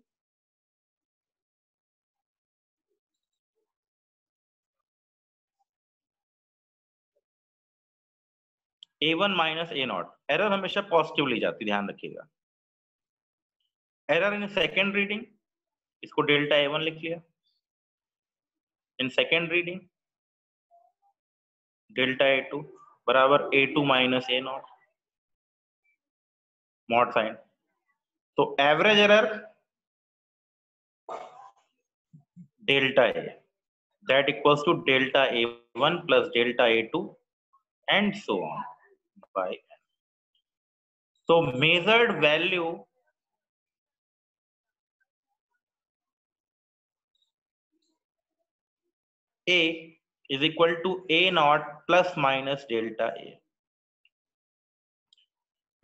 A1 minus A0, error हमेशा पॉजिटिव ली जाती, ध्यान रखिएगा। एरर इन सेकेंड रीडिंग, इसको डेल्टा A1 लिख लिया। In second reading delta A2 बराबर A2 minus A0, mod sign. तो average error delta A, that equals to delta A1 plus delta A2 and so on by n. So measured value A is equal to A0 plus minus delta A.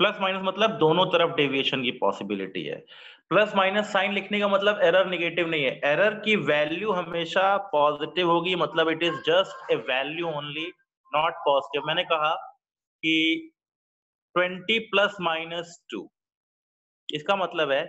Plus minus मतलब दोनों तरफ deviation की possibility है। Plus minus sign लिखने का मतलब error negative नहीं है, एरर की वैल्यू हमेशा पॉजिटिव होगी, मतलब it is just a value only, not positive. मैंने कहा कि 20 प्लस माइनस 2, इसका मतलब है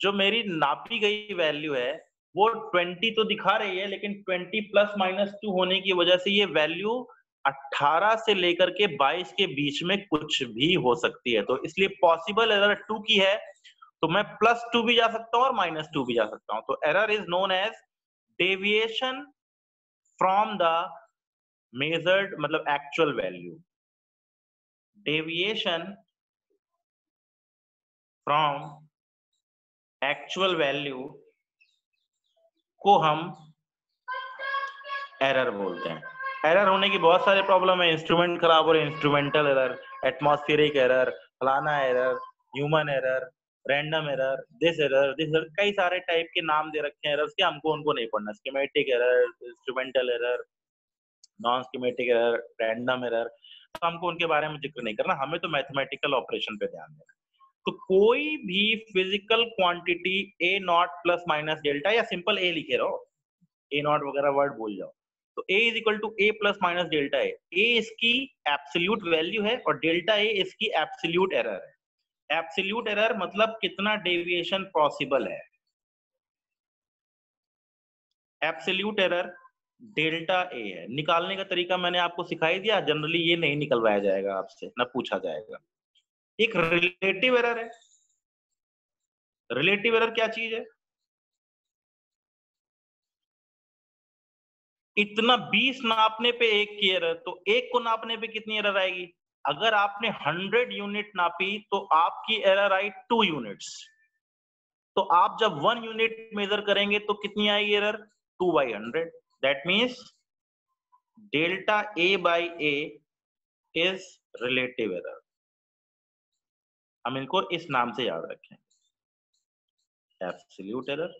जो मेरी नापी गई वैल्यू है वो 20 तो दिखा रही है, लेकिन 20 प्लस माइनस 2 होने की वजह से ये वैल्यू 18 से लेकर के 22 के बीच में कुछ भी हो सकती है। तो इसलिए पॉसिबल एरर 2 की है, तो मैं +2 भी जा सकता हूं और -2 भी जा सकता हूं। तो error is known as deviation from the measured, मतलब actual value, deviation from actual value को हम एरर बोलते हैं। एरर होने की बहुत सारे प्रॉब्लम है, इंस्ट्रूमेंट खराब हो रहे, इंस्ट्रूमेंटल एरर, एटमॉस्फेरिक एरर, फलाना error, human error, random error, this error, कई सारे टाइप के नाम दे रखे हैं एरर्स के, हमको उनको नहीं पढ़ना। Schematic error, instrumental error, non schematic error, random error, तो हमको उनके बारे में जिक्र नहीं करना, हमें तो मैथमेटिकल ऑपरेशन पे ध्यान देना। तो कोई भी physical quantity A0 plus minus delta, या सिंपल A लिखे रहो, A0 वगैरह वर्ड भूल जाओ, तो a is equal to a plus minus delta A. a इसकी एब्सोल्यूट वैल्यू है और डेल्टा a इसकी एब्सोल्यूट एरर है। एब्सोल्यूट एरर मतलब कितना डेविएशन पॉसिबल है। एब्सोल्यूट एरर डेल्टा ए है। निकालने का तरीका मैंने आपको सिखाई दिया, जनरली ये नहीं निकलवाया जाएगा आपसे, ना पूछा जाएगा। एक रिलेटिव एरर है। रिलेटिव एरर क्या चीज है? इतना 20 नापने पे 1 की एरर, तो 1 को नापने पे कितनी एरर आएगी? अगर आपने 100 यूनिट नापी तो आपकी एरर आई 2 यूनिट्स। तो आप जब 1 यूनिट मेजर करेंगे तो कितनी आएगी error? 2/100। That means delta A by A is relative error. हम इनको इस नाम से याद रखें, एब्सोल्यूट एरर।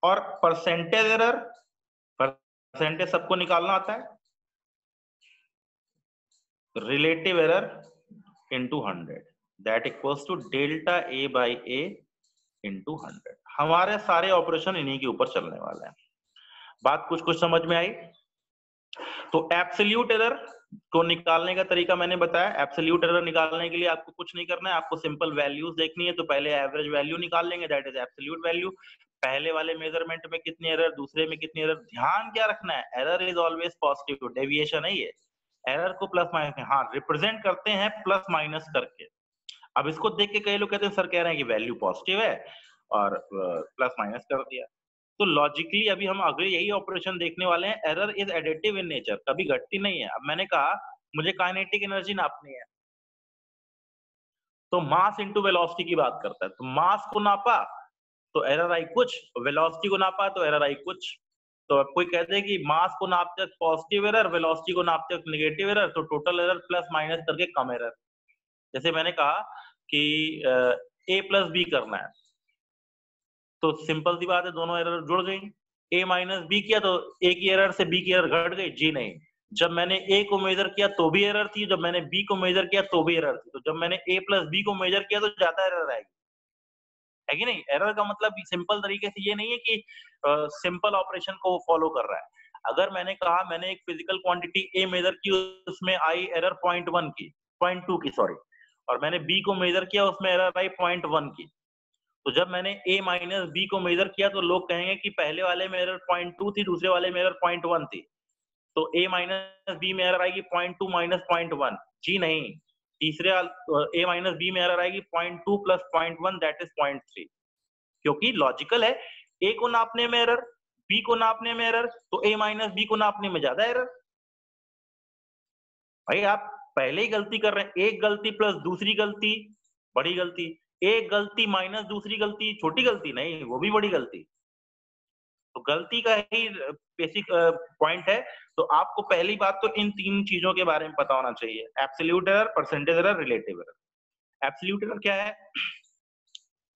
और परसेंटेज एरर, परसेंटेज सबको निकालना आता है। Relative error into 100 that equals to delta A by A into 100। हमारे सारे ऑपरेशन इन्हीं के ऊपर चलने वाले हैं। बात कुछ समझ में आई? तो एब्सोल्यूट एरर को निकालने का तरीका मैंने बताया। एब्सोल्यूट एरर निकालने के लिए आपको कुछ नहीं करना है, आपको सिंपल वैल्यूज देखनी है। तो पहले एवरेज वैल्यू निकाल लेंगे, दैट इज एब्सोल्यूट वैल्यू। पहले वाले मेजरमेंट में कितनी एरर, दूसरे में कितनी एरर। ध्यान क्या रखना है, error is always positive, deviation है ये। एरर को प्लस माइनस, हाँ रिप्रेजेंट करते हैं प्लस माइनस करके। अब इसको देख के कई लोग कहते हैं सर कह रहे हैं कि वैल्यू पॉजिटिव है और प्लस माइनस कर दिया। तो लॉजिकली अभी हम आगे यही ऑपरेशन देखने वाले हैं। Error is additive in nature, कभी घटती नहीं है। अब मैंने कहा मुझे काइनेटिक एनर्जी नापनी है, तो मास इनटू वेलोसिटी की बात करता है। तो मास को नापा तो एरर आई कुछ, वेलोसिटी को नापा तो एरर आई कुछ। तो अब कोई कहते हैं कि मास को नापते वक्त पॉजिटिव एरर, वेलोसिटी को नापते वक्त नेगेटिव एरर, तो टोटल एरर प्लस माइनस करके कम एरर। जैसे मैंने कहा कि a प्लस बी करना है, तो सिंपल सी बात है, दोनों एरर जुड़ गई। a माइनस बी किया तो a की एरर से b की एरर घट गई? जी नहीं। जब मैंने a को मेजर किया तो भी एरर थी, जब मैंने b को मेजर किया तो भी एरर थी। तो जब मैंने a प्लस बी को मेजर किया तो ज्यादा एरर आएगी, है कि नहीं? एरर का मतलब सिंपल तरीके से ये नहीं है कि सिंपल ऑपरेशन को फॉलो कर रहा है। अगर मैंने कहा मैंने एक फिजिकल क्वांटिटी a मेजर की, उसमें आई एरर 0.1 की, 0.2 की सॉरी, और मैंने b को मेजर किया उसमें एरर आई 0.1 की। तो जब मैंने a माइनस बी को मेजर किया तो लोग कहेंगे कि पहले वाले में एरर 0.2 थी, दूसरे वाले में एरर 0.1 थी, तो a माइनस बी में एरर आएगी 0.2 माइनस 0.1। जी नहीं, तीसरे a माइनस बी में एरर आएगी 0.2 प्लस 0.1 दैट इज 0.3। क्योंकि लॉजिकल है, a को नापने में एरर, b को नापने में एरर, तो a माइनस बी को नापने में ज्यादा एरर। भाई आप पहले ही गलती कर रहे हैं, एक गलती प्लस दूसरी गलती बड़ी गलती, एक गलती माइनस दूसरी गलती छोटी गलती नहीं, वो भी बड़ी गलती। तो गलती का ही बेसिक पॉइंट है। तो आपको पहली बात तो इन तीन चीजों के बारे में पता होना चाहिए, absolute error, percentage error, relative error. Absolute error क्या है?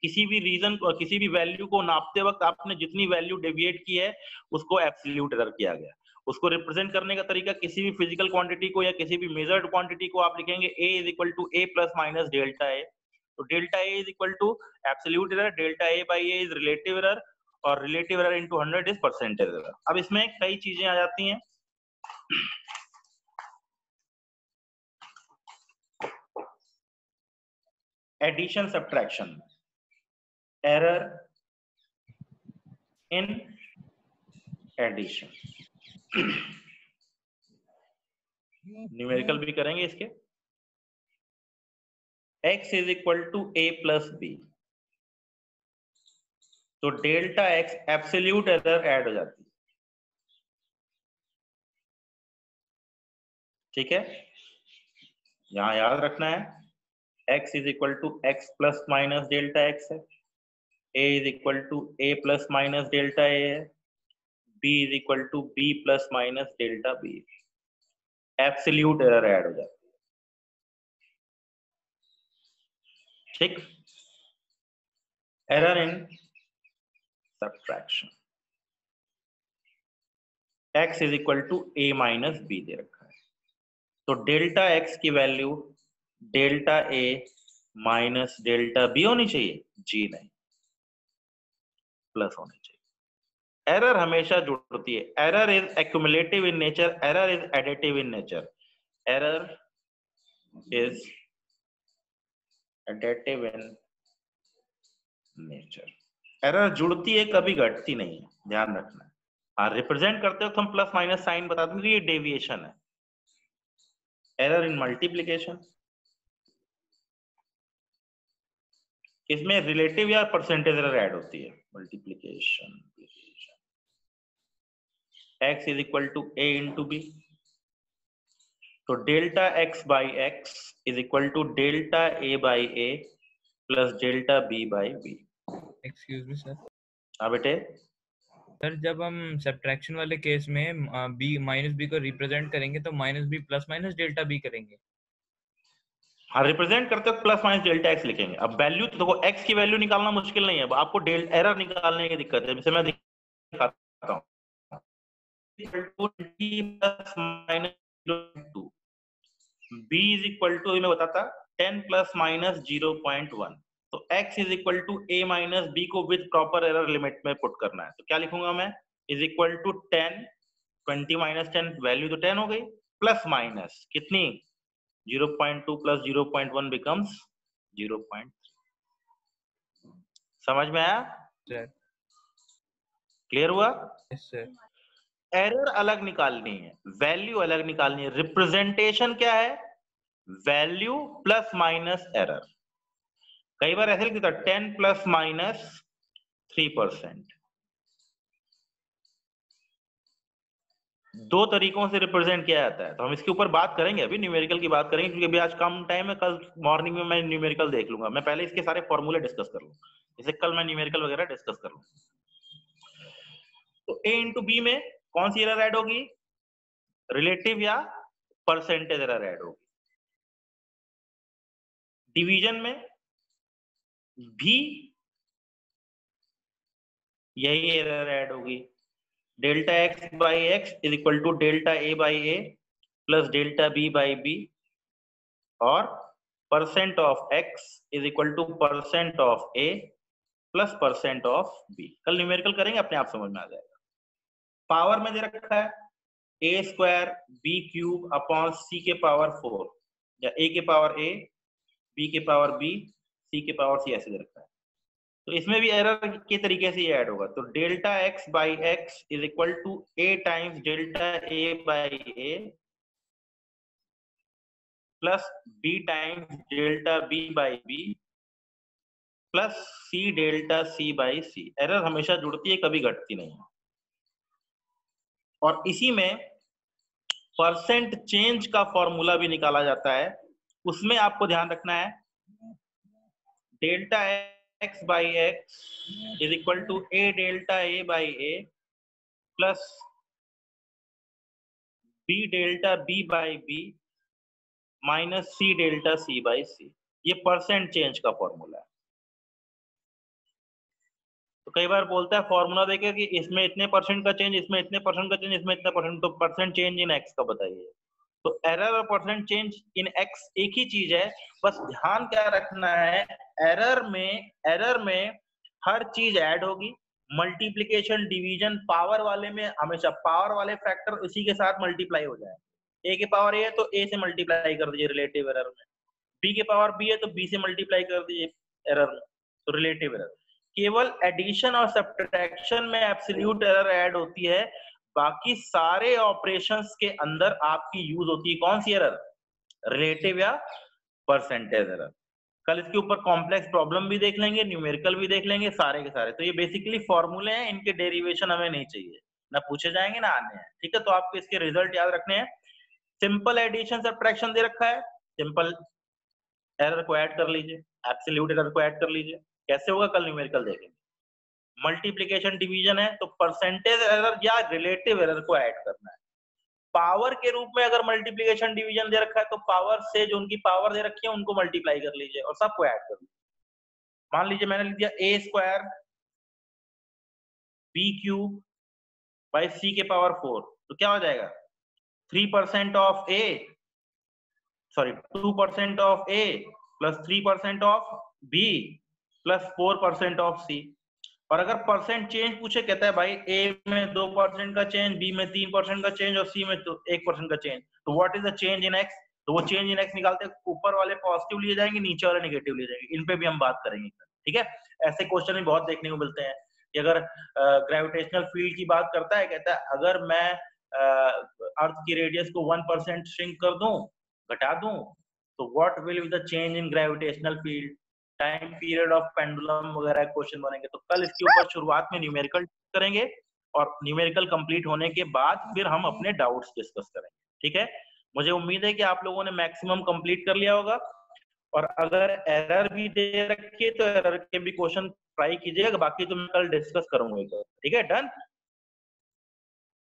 किसी भी रीजन को, किसी भी वैल्यू को नापते वक्त आपने जितनी वैल्यू डेविएट की है उसको एब्सोल्यूट एरर किया गया। उसको रिप्रेजेंट करने का तरीका, किसी भी फिजिकल क्वांटिटी को या किसी भी मेजर्ड क्वांटिटी को आप लिखेंगे a is equal to a plus minus delta A. तो delta A is equal to absolute error, delta A by A is relative error, और relative error into 100 is percentage error. अब इसमें कई चीजें आ जाती हैं। Addition subtraction, error in addition, numerical भी करेंगे इसके। x is equal to a plus B, तो delta x absolute error add हो जाती है, ठीक है? यहां याद रखना है x is equal to x plus minus delta x है, a is equal to a plus minus delta a है, b is equal to b plus minus delta b। Absolute error add हो जाती है, ठीक? Error in subtraction, x is equal to a minus b दे रखा है, तो delta x की value delta a minus delta b होनी चाहिए? जी नहीं, प्लस होनी चाहिए। एरर हमेशा जुड़ती है. Error is accumulative in nature, error is additive in nature. Error is additive in nature. Error जुड़ती है, कभी घटती नहीं है, ध्यान रखना है. हाँ, रिप्रेजेंट करते वक्त हम प्लस माइनस साइन बता देंगे, ये डेविएशन है. एरर इन मल्टीप्लिकेशन, इसमें रिलेटिव या परसेंटेज एरर ऐड होती है. Multiplication x is equal to a into B, तो delta x by x is equal to delta a by a plus delta b by b. Excuse me sir. हाँ बेटे, sir जब हम subtraction वाले case में b minus B को represent करेंगे तो minus B plus minus delta B करेंगे. हाँ, रिप्रेजेंट करते हो प्लस माइनस डेल्टा x लिखेंगे. अब वैल्यू तो देखो, x की वैल्यू निकालना मुश्किल नहीं है, अब आपको एरर निकालने की दिक्कत है. जैसे मैं दिखाता हूँ, b इज इक्वल टू, मैं बताता 10 प्लस माइनस 0.1. तो x is equal to a minus b को विद प्रॉपर एरर लिमिट में पुट करना है. तो क्या लिखूंगा मैं, is equal to 10, 20 minus 10, value तो 10 हो गई, प्लस माइनस कितनी 0.2 प्लस 0.1 बिकम्स 0.3. समझ में आया? सर क्लियर हुआ? Yes sir. एरर अलग निकालनी है, वैल्यू अलग निकालनी है. रिप्रेजेंटेशन क्या है, वैल्यू प्लस माइनस एरर. कई बार ऐसे लिख देता 10 प्लस माइनस 3%. दो तरीकों से रिप्रेजेंट किया जाता है, तो हम इसके ऊपर बात करेंगे, अभी न्यूमेरिकल की बात करेंगे, क्योंकि अभी आज कम टाइम है. कल मॉर्निंग में मैं न्यूमेरिकल देख लूंगा. मैं पहले इसके सारे फॉर्मूले डिस्कस कर लूं, जैसे कल मैं न्यूमेरिकल वगैरह डिस्कस कर लूं. तो a इंटू बी में कौन सी एरर ऐड होगी, रिलेटिव या परसेंटेज एरर ऐड होगी. डिवीजन में भी यही एरर ऐड होगी. Delta x by x is equal to delta a by a plus delta b by b, और percent of x is equal to percent of a plus percent of b. कल numerical करेंगे, अपने आप समझ में आ जाएगा. Power में दे रखा है a square b cube upon c के पावर 4, या a के पावर a, b के पावर b, c के पावर c, ऐसे दे रखा है. तो इसमें भी एरर के तरीके से ये ऐड होगा. तो delta x by x is equal to a times delta a by a plus b times delta b by b plus c delta c by c. Error हमेशा जुड़ती है, कभी घटती नहीं है. और इसी में परसेंट चेंज का फॉर्मूला भी निकाला जाता है. उसमें आपको ध्यान रखना है, delta x by x is equal to a delta a by a plus b delta b by b minus c delta c by c. ये परसेंट चेंज का फॉर्मूला है. तो कई बार बोलता है फॉर्मूला देके कि इसमें इतने परसेंट का चेंज, इसमें इतने परसेंट का चेंज, इसमें इतने परसेंट, तो परसेंट चेंज इन x का बताइए. तो एरर और परसेंट चेंज इन x एक ही चीज है. बस ध्यान क्या रखना है, एरर में हर चीज ऐड होगी. मल्टीप्लिकेशन, डिवीजन, पावर वाले में हमेशा पावर वाले फैक्टर इसी के साथ मल्टीप्लाई हो जाए. a के पावर a है तो a से मल्टीप्लाई कर दीजिए रिलेटिव एरर में. b के पावर b है तो b से मल्टीप्लाई कर दीजिए एरर में, तो रिलेटिव एरर. केवल एडिशन और सब्ट्रैक्शन में एब्सोल्यूट एरर ऐड होती है. बाकी सारे ऑपरेशंस के अंदर आपकी यूज होती है कौन सी एरर, रिलेटिव या परसेंटेज एरर. कल इसके ऊपर कॉम्प्लेक्स प्रॉब्लम भी देख लेंगे, न्यूमेरिकल भी देख लेंगे, सारे के सारे. तो ये बेसिकली फॉर्मूले हैं, इनके डेरिवेशन हमें नहीं चाहिए, ना पूछे जाएंगे ना आने हैं. ठीक है, तो आपको इसके रिजल्ट याद रखने हैं. सिंपल एडिशन सब्ट्रैक्शन दे रखा है, सिंपल एरर को ऐड कर लीजिए, एब्सोल्यूट एरर को ऐड कर लीजिए. कैसे होगा कल न्यूमेरिकल देखेंगे. मल्टीप्लिकेशन डिवीजन है तो परसेंटेज एरर या रिलेटिव एरर को ऐड करना है. पावर के रूप में अगर मल्टीप्लिकेशन डिवीजन दे रखा है तो पावर से जो उनकी पावर दे रखी है उनको मल्टीप्लाई कर लीजिए और सबको ऐड कर लीजिए. मान लीजिए मैंने लिख दिया a square b cube by c के पावर 4, तो क्या हो जाएगा 3% of a, sorry 2% of a plus 3% of b plus 4% of c. और अगर परसेंट चेंज पूछे, कहता है भाई ए में 2% का चेंज, बी में 3% का चेंज और सी में 1% का चेंज, तो what is the change in x? तो वो चेंज इन एक्स निकालते हैं, ऊपर वाले पॉजिटिव लिए जाएंगे, नीचे वाले नेगेटिव लिए जाएंगे। इन पे भी हम बात करेंगे, ठीक है। ऐसे क्वेश्चन भी बहुत देखने को मिलते हैं कि अगर ग्रेविटेशनल फील्ड की बात करता है, कहता है अगर मैं अर्थ की रेडियस को 1% श्रिंक कर दूं, घटा दूं, तो what will be the change in gravitational field, time period of pendulum वगैरह क्वेश्चन बनेंगे। तो कल इसके ऊपर शुरुआत में न्यूमेरिकल करेंगे और न्यूमेरिकल कंप्लीट होने के बाद फिर हम अपने डाउट्स डिस्कस करेंगे, ठीक है। मुझे उम्मीद है कि आप लोगों ने मैक्सिमम कंप्लीट कर लिया होगा, और अगर एरर भी दे रखी तो एरर के भी क्वेश्चन ट्राई कीजिएगा, बाकी तो मैं कल डिस्कस करूंगा, ठीक है। डन,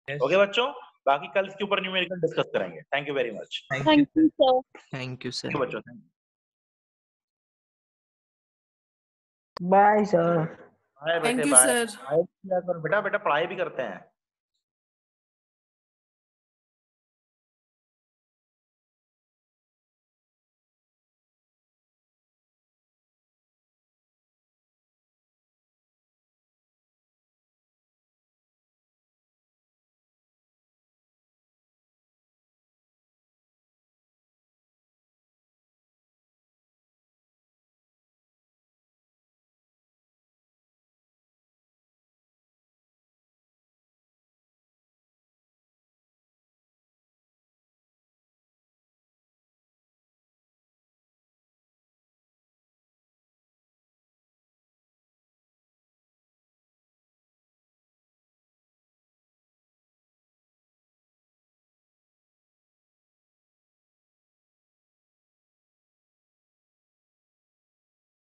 ओके बच्चों, बाकी कल इसके ऊपर न्यूमेरिकल डिस्कस करेंगे। Thank you very much. Thank you sir. Thank you sir. बच्चों, बाय सर। बाय बेटे, थैंक यू बाय। सर। बेटा बेटा पढ़ाई भी करते हैं।